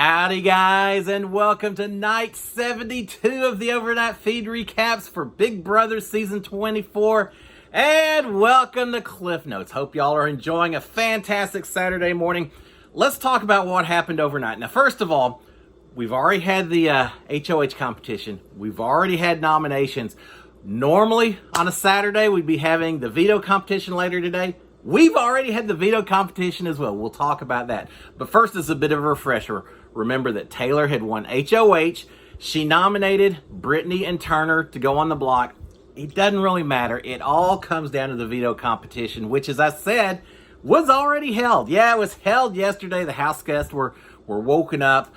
Howdy guys, and welcome to night 72 of the overnight feed recaps for Big Brother season 24, and welcome to Cliff Notes. Hope y'all are enjoying a fantastic Saturday morning. Let's talk about what happened overnight. Now, first of all, we've already had the HOH competition. We've already had nominations. Normally on a Saturday we'd be having the veto competition later today. We've already had the veto competition as well. We'll talk about that. But first, as a bit of a refresher, remember that Taylor had won HOH. She nominated Brittany and Turner to go on the block. It doesn't really matter. It all comes down to the veto competition, which, as I said, was already held. Yeah, it was held yesterday. The house guests were woken up,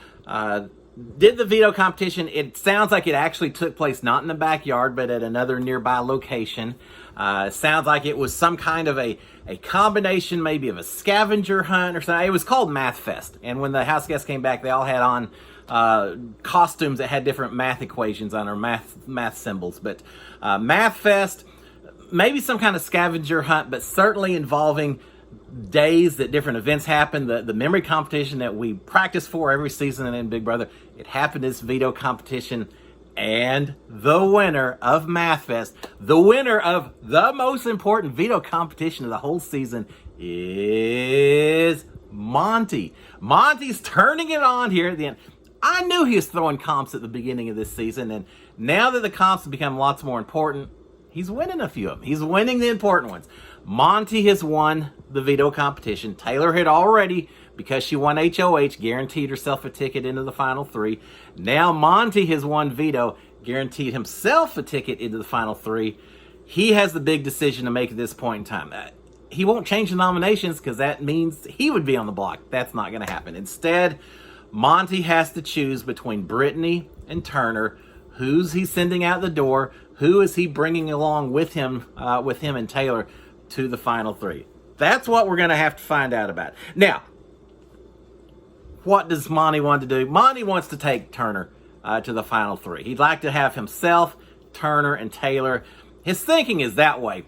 did the veto competition. It sounds like it actually took place not in the backyard, but at another nearby location. It sounds like it was some kind of a combination maybe of a scavenger hunt or something. It was called Math Fest. And when the house guests came back, they all had on costumes that had different math equations on, or math symbols. But Math Fest, maybe some kind of scavenger hunt, but certainly involving days that different events happen. The memory competition that we practice for every season in Big Brother, it happened this veto competition. And the winner of Math Fest, the winner of the most important veto competition of the whole season, is Monty. Monty's turning it on here at the end. I knew he was throwing comps at the beginning of this season, and now that the comps have become lots more important, he's winning a few of them. He's winning the important ones. Monty has won the veto competition. Taylor had already, because she won HOH, guaranteed herself a ticket into the final three. Now Monty has won veto, guaranteed himself a ticket into the final three. He has the big decision to make at this point in time. He won't change the nominations because that means he would be on the block. That's not going to happen. Instead, Monty has to choose between Brittany and Turner. Who's he sending out the door? Who is he bringing along with him and Taylor to the final three? That's what we're going to have to find out about. Now, what does Monty want to do? Monty wants to take Turner to the final three. He'd like to have himself, Turner, and Taylor. His thinking is that way.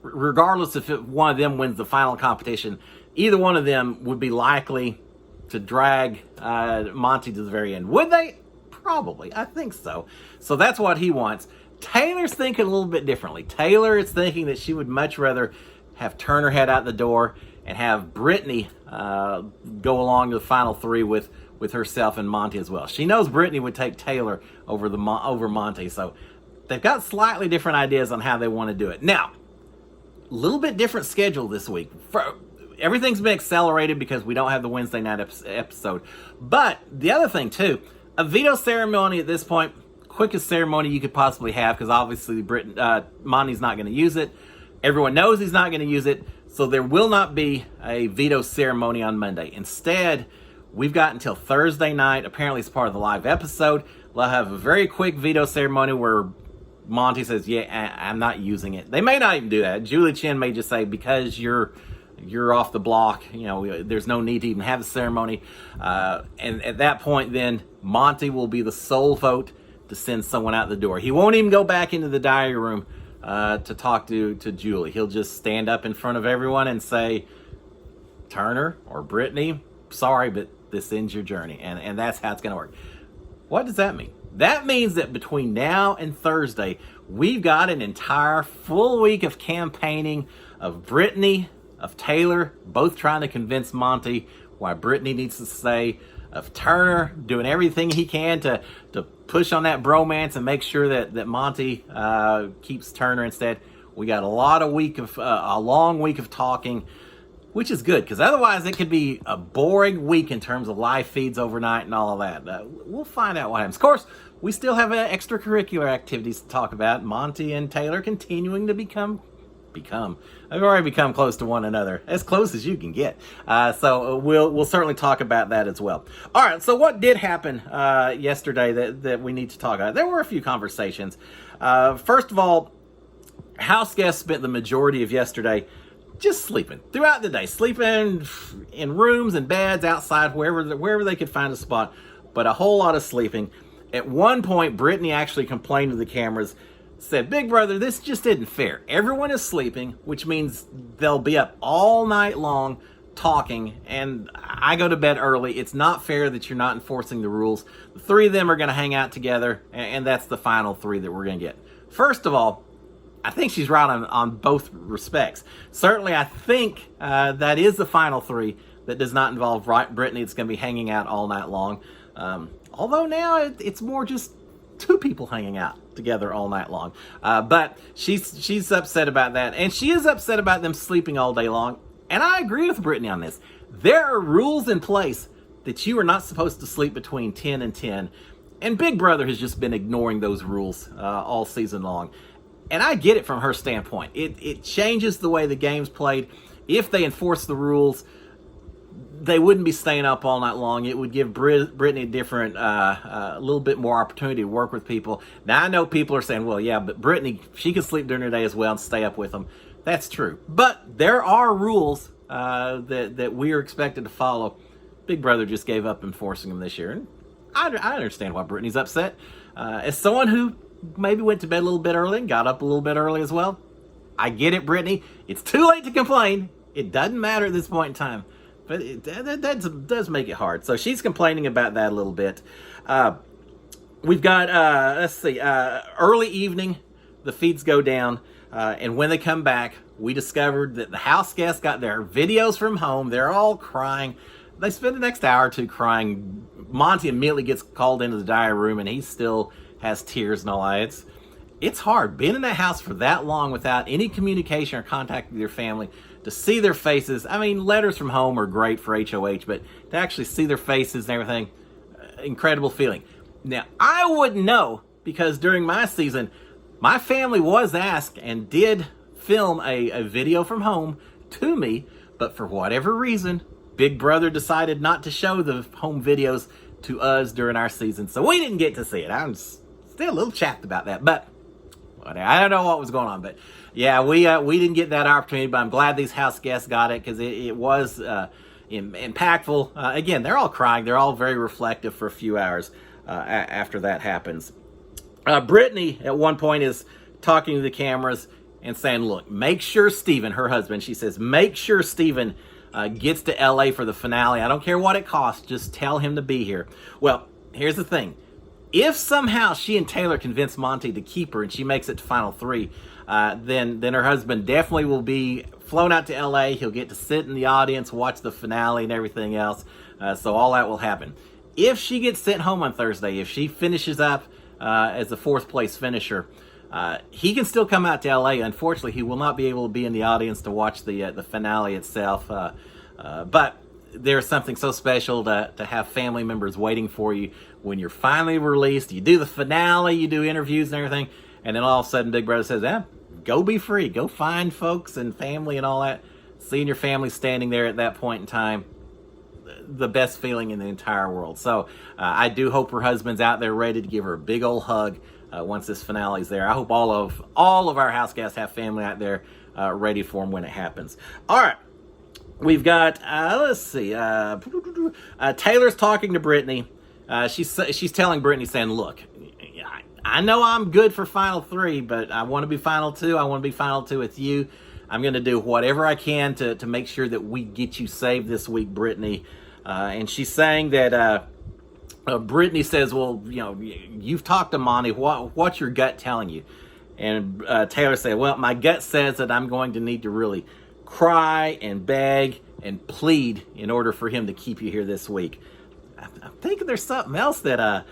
Regardless if one of them wins the final competition, either one of them would be likely to drag Monty to the very end. Would they? Probably. I think so. So that's what he wants. Taylor's thinking a little bit differently. Taylor is thinking that she would much rather have Turner head out the door and have Brittany go along to the final three with herself and Monty as well. She knows Brittany would take Taylor over Monty, so they've got slightly different ideas on how they want to do it. Now, a little bit different schedule this week. Everything's been accelerated because we don't have the Wednesday night episode. But the other thing, too, a veto ceremony at this point, quickest ceremony you could possibly have, because obviously Monty's not going to use it. Everyone knows he's not going to use it, so there will not be a veto ceremony on Monday. Instead, we've got until Thursday night. Apparently, it's part of the live episode. We'll have a very quick veto ceremony where Monty says, yeah, I'm not using it. They may not even do that. Julie Chen may just say, because you're off the block, there's no need to even have a ceremony. And at that point, then, Monty will be the sole vote to send someone out the door. He won't even go back into the diary room to talk to Julie. He'll just stand up in front of everyone and say, Turner or Brittany, sorry, but this ends your journey. And that's how it's going to work. What does that mean? That means that between now and Thursday, we've got an entire full week of campaigning of Brittany, of Taylor, both trying to convince Monty why Brittany needs to stay, of Turner doing everything he can to push on that bromance and make sure that Monty keeps Turner instead. We got a long week of talking, which is good, because otherwise it could be a boring week in terms of live feeds overnight and all of that. We'll find out what happens. Of course, we still have extracurricular activities to talk about. Monty and Taylor continuing to become. They've already become close to one another, as close as you can get. So we'll certainly talk about that as well. All right. So what did happen yesterday that we need to talk about? There were a few conversations. First of all, house guests spent the majority of yesterday just sleeping throughout the day, sleeping in rooms and beds outside, wherever they could find a spot, but a whole lot of sleeping. At one point, Brittany actually complained to the cameras, said, Big Brother, this just isn't fair. Everyone is sleeping, which means they'll be up all night long talking, and I go to bed early. It's not fair that you're not enforcing the rules. The three of them are going to hang out together, and that's the final three that we're going to get. First of all, I think she's right on both respects. Certainly, I think that is the final three that does not involve Brittany. It's going to be hanging out all night long. Although now it's more just two people hanging out together all night long. But she's upset about that, and she is upset about them sleeping all day long. And I agree with Brittany on this. There are rules in place that you are not supposed to sleep between 10 and 10. And Big Brother has just been ignoring those rules all season long. And I get it from her standpoint. It changes the way the game's played. If they enforce the rules, they wouldn't be staying up all night long. It would give Brittany a little bit more opportunity to work with people. Now, I know people are saying, well, yeah, but Brittany, she can sleep during the day as well and stay up with them. That's true. But there are rules that we are expected to follow. Big Brother just gave up enforcing them this year. And I understand why Brittany's upset. As someone who maybe went to bed a little bit early and got up a little bit early as well, I get it, Brittany. It's too late to complain. It doesn't matter at this point in time. But that does make it hard. So she's complaining about that a little bit. We've got, early evening, the feeds go down. And when they come back, we discovered that the house guests got their videos from home. They're all crying. They spend the next hour or two crying. Monty immediately gets called into the diary room, and he still has tears and all that. It's hard being in that house for that long without any communication or contact with your family, to see their faces. I mean, letters from home are great for HOH, but to actually see their faces and everything, incredible feeling. Now, I wouldn't know, because during my season, my family was asked and did film a video from home to me, but for whatever reason, Big Brother decided not to show the home videos to us during our season, so we didn't get to see it. I'm still a little chapped about that, but I don't know what was going on. But yeah, we didn't get that opportunity, but I'm glad these house guests got it, because it was impactful. Again, they're all crying. They're all very reflective for a few hours after that happens. Brittany, at one point, is talking to the cameras and saying, look, make sure Steven, her husband, she says, make sure Steven gets to LA for the finale. I don't care what it costs. Just tell him to be here. Well, here's the thing. If somehow she and Taylor convince Monty to keep her and she makes it to final three, then her husband definitely will be flown out to LA. He'll get to sit in the audience, watch the finale and everything else. So all that will happen. If she gets sent home on Thursday, if she finishes up as the fourth place finisher, he can still come out to LA. Unfortunately, he will not be able to be in the audience to watch the finale itself. But there's something so special to have family members waiting for you when you're finally released. You do the finale, you do interviews and everything, and then all of a sudden Big Brother says, go be free. Go find folks and family and all that. Seeing your family standing there at that point in time, the best feeling in the entire world. So I do hope her husband's out there ready to give her a big old hug once this finale's there. I hope all of our house guests have family out there ready for them when it happens. All right. We've got, Taylor's talking to Brittany. She's telling Brittany, saying, look, I know I'm good for final three, but I want to be final two. I want to be final two with you. I'm going to do whatever I can to make sure that we get you saved this week, Brittany. And she's saying that Brittany says, well, you've talked to Monty. What's your gut telling you? And Taylor said, well, my gut says that I'm going to need to really cry and beg and plead in order for him to keep you here this week. I'm thinking there's something else that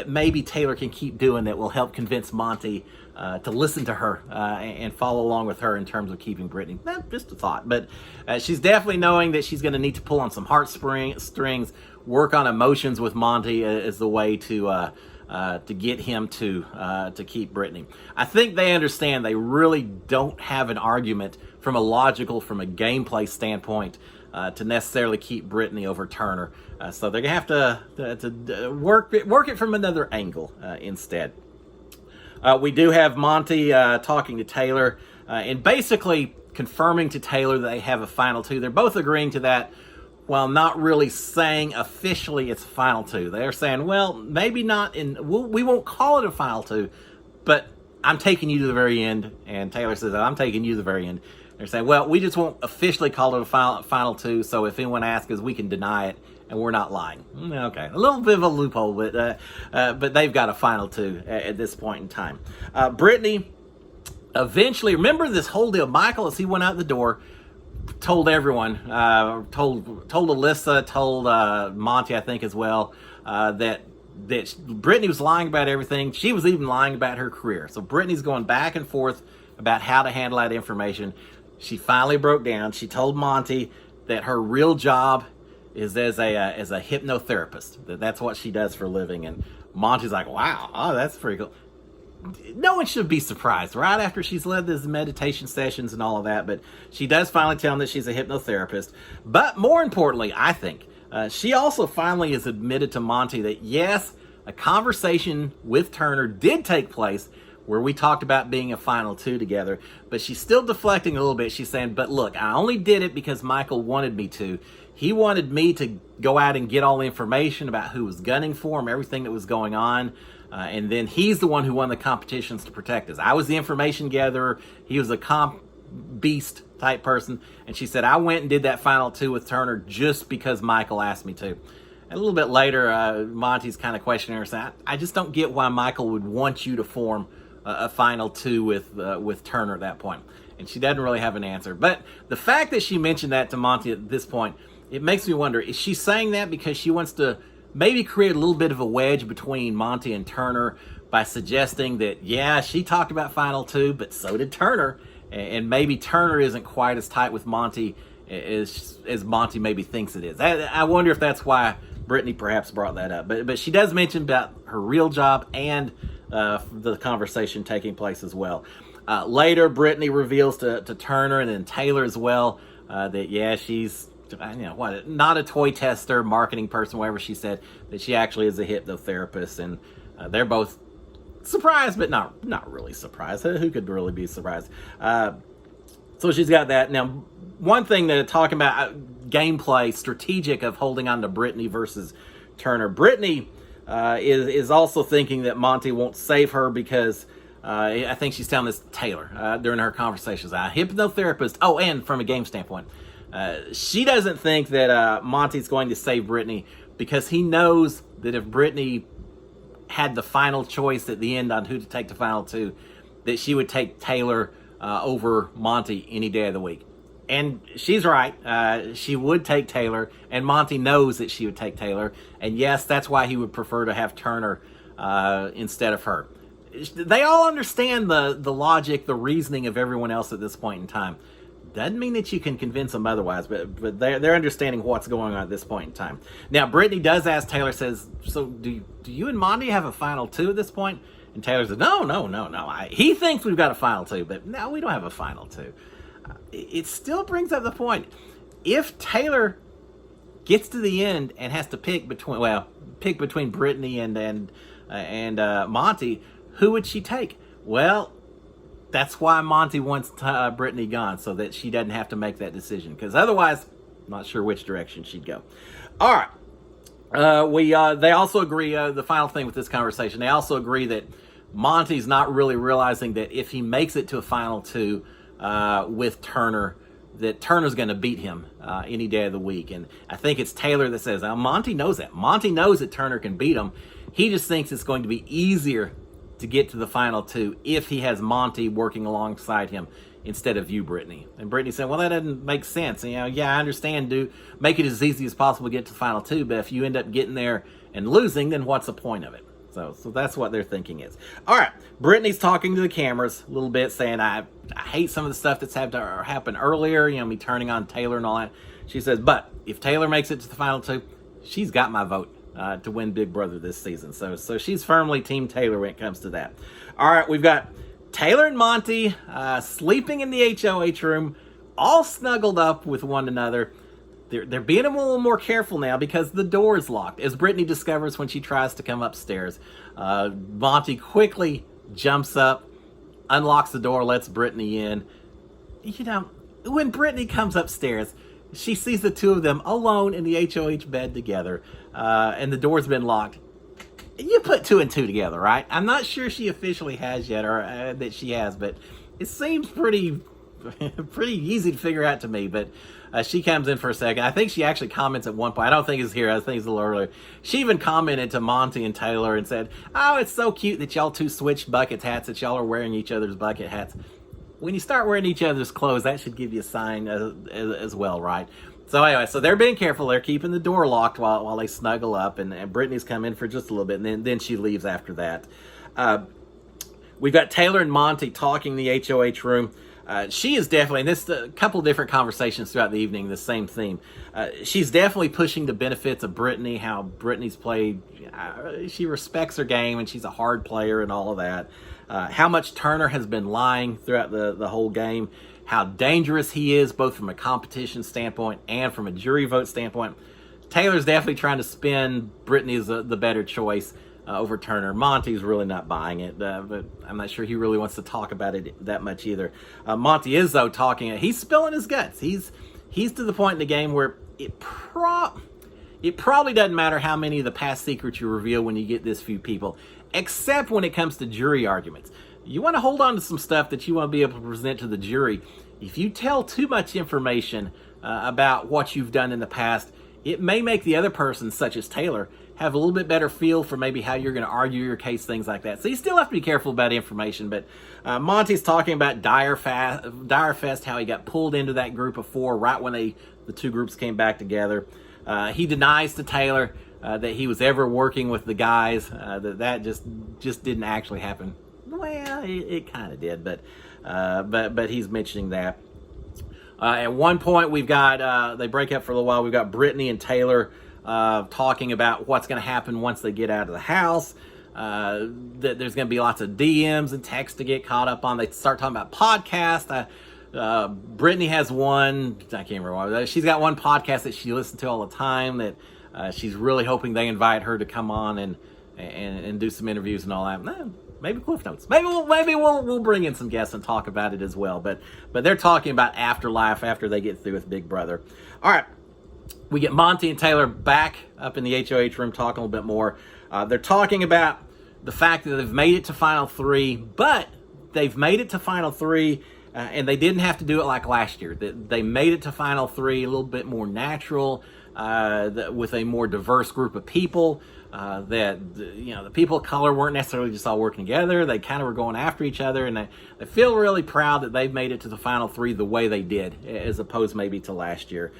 maybe Taylor can keep doing that will help convince Monty to listen to her and follow along with her in terms of keeping Brittany. Just a thought. But she's definitely knowing that she's going to need to pull on some heartstrings, work on emotions with Monty as the way to get him to keep Brittany. I think they understand they really don't have an argument from a gameplay standpoint to necessarily keep Brittany over Turner. So they're going to have to work it from another angle instead. We do have Monty talking to Taylor and basically confirming to Taylor that they have a final two. They're both agreeing to that, while not really saying officially it's final two. They're saying, well, maybe not we won't call it a final two, but I'm taking you to the very end. And Taylor says, I'm taking you to the very end. They're saying, well, we just won't officially call it a final two, so if anyone asks us, we can deny it, and we're not lying. Okay, a little bit of a loophole, but they've got a final two at this point in time. Brittany eventually, remember this whole deal, Michael, as he went out the door, told everyone, told Alyssa, told Monty, I think, as well, that Brittany was lying about everything. She was even lying about her career. So Brittany's going back and forth about how to handle that information. She finally broke down. She told Monty that her real job is as a hypnotherapist. That's what she does for a living. And Monty's like, wow, oh, that's pretty cool. No one should be surprised, right? After she's led these meditation sessions and all of that. But she does finally tell him that she's a hypnotherapist. But more importantly, I think, she also finally has admitted to Monty that, yes, a conversation with Turner did take place where we talked about being a final two together, but she's still deflecting a little bit. She's saying, but look, I only did it because Michael wanted me to. He wanted me to go out and get all the information about who was gunning for him, everything that was going on, and then he's the one who won the competitions to protect us. I was the information gatherer. He was a comp beast type person, and she said, I went and did that final two with Turner just because Michael asked me to. And a little bit later, Monty's kind of questioning her, saying, I just don't get why Michael would want you to form a final two with Turner at that point. And she doesn't really have an answer. But the fact that she mentioned that to Monty at this point, it makes me wonder, is she saying that because she wants to maybe create a little bit of a wedge between Monty and Turner by suggesting that, yeah, she talked about final two, but so did Turner. And maybe Turner isn't quite as tight with Monty as Monty maybe thinks it is. I wonder if that's why Brittany perhaps brought that up. But she does mention about her real job and the conversation taking place as well. Later, Brittany reveals to Turner and then Taylor as well that, yeah, she's not a toy tester, marketing person, whatever she said, that she actually is a hypnotherapist. And they're both surprised, but not really surprised. Who could really be surprised? So she's got that. Now, one thing that talking about gameplay, strategic of holding on to Brittany versus Turner. Brittany is also thinking that Monty won't save her because I think she's telling this to Taylor during her conversations. A hypnotherapist. Oh, and from a game standpoint, she doesn't think that Monty's going to save Brittany because he knows that if Brittany had the final choice at the end on who to take the final two, that she would take Taylor over Monty any day of the week. And she's right. She would take Taylor, and Monty knows that she would take Taylor. And yes, that's why he would prefer to have Turner instead of her. They all understand the logic, the reasoning of everyone else at this point in time. Doesn't mean that you can convince them otherwise, but they're understanding what's going on at this point in time. Now, Brittany does ask Taylor, says, so do you and Monty have a final two at this point? And Taylor says, no. He thinks we've got a final two, but no, we don't have a final two. It still brings up the point. If Taylor gets to the end and has to pick between Brittany and Monty, who would she take? Well, that's why Monty wants Brittany gone, so that she doesn't have to make that decision. Because otherwise, I'm not sure which direction she'd go. All right. They also agree, the final thing with this conversation, they also agree that Monty's not really realizing that if he makes it to a final two with Turner, that Turner's going to beat him any day of the week. And I think it's Taylor that says, Monty knows that. Monty knows that Turner can beat him. He just thinks it's going to be easier to get to the final two if he has Monty working alongside him instead of you, Brittany. And Brittany said, well, that doesn't make sense. Yeah, I understand. Make it as easy as possible to get to the final two, but if you end up getting there and losing, then what's the point of it? So that's what their thinking is. All right, Brittany's talking to the cameras a little bit, saying, I hate some of the stuff that's had to happen earlier, me turning on Taylor and all that. She says, but if Taylor makes it to the final two, she's got my vote to win Big Brother this season. So she's firmly Team Taylor when it comes to that. All right, we've got Taylor and Monty sleeping in the HOH room, all snuggled up with one another. They're being a little more careful now because the door is locked, as Brittany discovers when she tries to come upstairs. Monty quickly jumps up, unlocks the door, lets Brittany in. When Brittany comes upstairs, she sees the two of them alone in the HOH bed together, and the door's been locked. You put two and two together, right? I'm not sure she officially has yet, or that she has, but it seems pretty pretty easy to figure out to me, but she comes in for a second. I think she actually comments at one point. I don't think it's here. I think it's a little earlier. She even commented to Monty and Taylor and said, "Oh, it's so cute that y'all two switched bucket hats, that y'all are wearing each other's bucket hats." When you start wearing each other's clothes, that should give you a sign as well, right? So anyway, so they're being careful. They're keeping the door locked while they snuggle up, and Brittany's come in for just a little bit, and then she leaves after that. We've got Taylor and Monty talking in the HOH room. She is definitely, and this a couple different conversations throughout the evening, the same theme. She's definitely pushing the benefits of Brittany, how Brittany's played. She respects her game, and she's a hard player and all of that. How much Turner has been lying throughout the whole game. How dangerous he is, both from a competition standpoint and from a jury vote standpoint. Taylor's definitely trying to spin Brittany as the better choice over Turner. Monty's really not buying it, but I'm not sure he really wants to talk about it that much either. Monty is, though, talking. He's spilling his guts. He's to the point in the game where it probably doesn't matter how many of the past secrets you reveal when you get this few people, except when it comes to jury arguments. You want to hold on to some stuff that you want to be able to present to the jury. If you tell too much information about what you've done in the past, it may make the other person, such as Taylor, have a little bit better feel for maybe how you're going to argue your case, things like that. So you still have to be careful about information. But Monty's talking about Dire Fest, how he got pulled into that group of four right when the two groups came back together. He denies to Taylor that he was ever working with the guys. That just didn't actually happen. Well, it kind of did, but he's mentioning that. At one point, we've got they break up for a little while. We've got Brittany and Taylor talking about what's going to happen once they get out of the house. That there's going to be lots of DMs and texts to get caught up on. They start talking about podcasts. Brittany has one. I can't remember. She's got one podcast that she listens to all the time. That she's really hoping they invite her to come on and do some interviews and all that. Maybe Cliff Notes. Maybe we'll bring in some guests and talk about it as well. But they're talking about afterlife after they get through with Big Brother. All right, we get Monty and Taylor back up in the HOH room talking a little bit more. They're talking about the fact that they've made it to Final 3, but they've made it to Final 3 and they didn't have to do it like last year. They made it to Final 3 a little bit more natural, with a more diverse group of people. The people of color weren't necessarily just all working together. They kind of were going after each other, and they feel really proud that they've made it to the Final 3 the way they did, as opposed maybe to last year.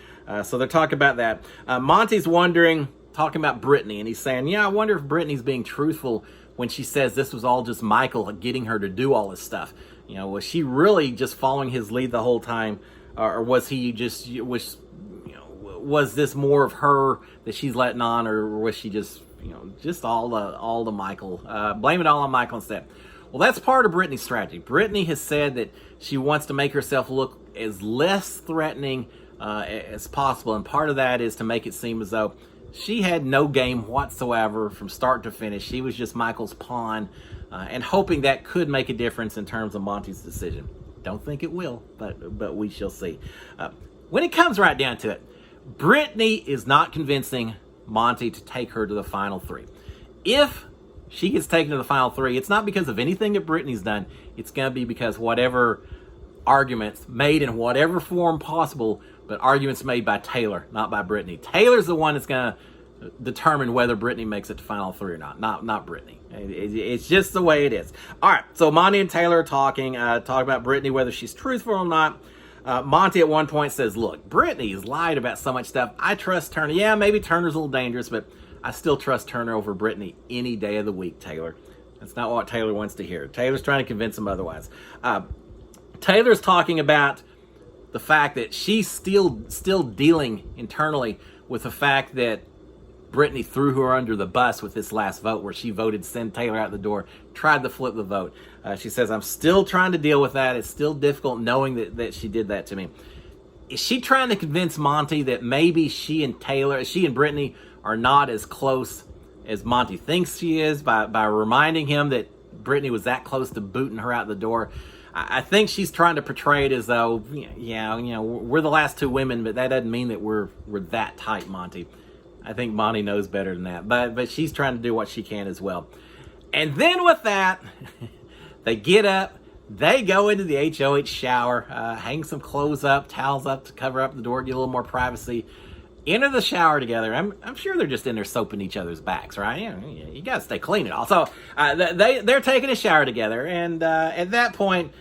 So they're talking about that. Monty's talking about Brittany, and he's saying, I wonder if Brittany's being truthful when she says this was all just Michael getting her to do all this stuff. Was she really just following his lead the whole time, or was he just was this more of her that she's letting on, or was she just all the Michael, blame it all on Michael instead? Well, that's part of Brittany's strategy. Brittany has said that she wants to make herself look as less threatening as possible, and part of that is to make it seem as though she had no game whatsoever from start to finish. She was just Michael's pawn, and hoping that could make a difference in terms of Monty's decision. Don't think it will, but we shall see. When it comes right down to it, Brittany is not convincing Monty to take her to the Final 3. If she gets taken to the Final 3, it's not because of anything that Brittany's done. It's going to be because whatever arguments made in whatever form possible, but arguments made by Taylor, not by Brittany. Taylor's the one that's going to determine whether Brittany makes it to Final 3 or not Brittany. It's just the way it is. All right, so Monty and Taylor are talking about Brittany, whether she's truthful or not. Monty at one point says, look, Brittany's lied about so much stuff. I trust Turner. Yeah, maybe Turner's a little dangerous, but I still trust Turner over Brittany any day of the week, Taylor. That's not what Taylor wants to hear. Taylor's trying to convince him otherwise. Taylor's talking about the fact that she's still dealing internally with the fact that Brittany threw her under the bus with this last vote where she voted send Taylor out the door, tried to flip the vote. She says, I'm still trying to deal with that. It's still difficult knowing that she did that to me. Is she trying to convince Monty that maybe she and Brittany are not as close as Monty thinks she is by reminding him that Brittany was that close to booting her out the door? I think she's trying to portray it as though, we're the last two women, but that doesn't mean that we're that tight, Monty. I think Monty knows better than that, but she's trying to do what she can as well. And then with that, they get up, They go into the HOH shower, hang some clothes up, towels up to cover up the door, get a little more privacy. Enter the shower together. I'm sure they're just in there soaping each other's backs, right? You got to stay clean and all. So they're taking a shower together, and at that point,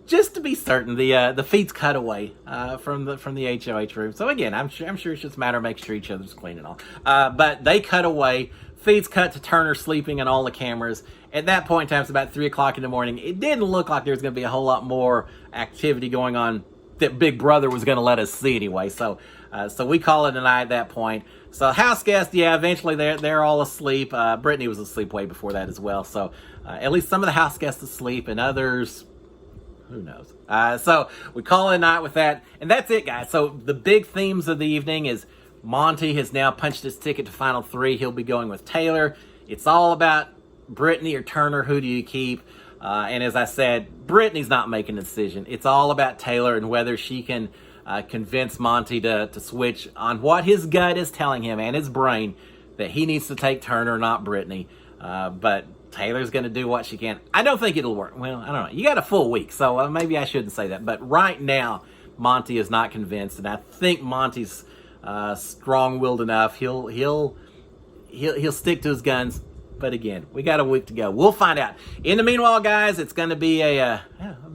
just to be certain, the feet's cut away from the HOH room. So again, I'm sure it's just a matter of making sure each other's clean and all. But they cut away. Feeds cut to Turner sleeping on all the cameras. At that point in time, it's about 3 o'clock in the morning. It didn't look like there was going to be a whole lot more activity going on that Big Brother was going to let us see anyway. So we call it a night at that point. So house guests, yeah, eventually they're all asleep. Brittany was asleep way before that as well. So at least some of the house guests asleep, and others, who knows? So we call it a night with that, and that's it, guys. So the big themes of the evening is Monty has now punched his ticket to Final 3. He'll be going with Taylor. It's all about Brittany or Turner. Who do you keep? And as I said, Brittany's not making a decision. It's all about Taylor and whether she can convince Monty to switch on what his gut is telling him and his brain, that he needs to take Turner, not Brittany. But Taylor's going to do what she can. I don't think it'll work. Well, I don't know. You got a full week, so maybe I shouldn't say that. But right now, Monty is not convinced, and I think Monty's strong-willed enough. He'll stick to his guns. But again, we got a week to go. We'll find out. In the meanwhile, guys, it's going to be an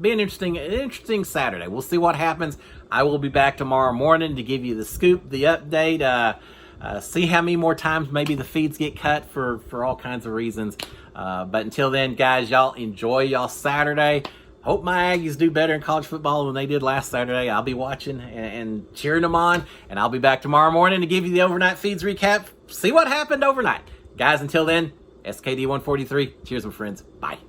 interesting Saturday. We'll see what happens. I will be back tomorrow morning to give you the scoop, the update. See how many more times maybe the feeds get cut for all kinds of reasons. But until then, guys, y'all enjoy y'all Saturday. Hope my Aggies do better in college football than they did last Saturday. I'll be watching and cheering them on. And I'll be back tomorrow morning to give you the overnight feeds recap. See what happened overnight. Guys, until then, SKD 143. Cheers, my friends. Bye.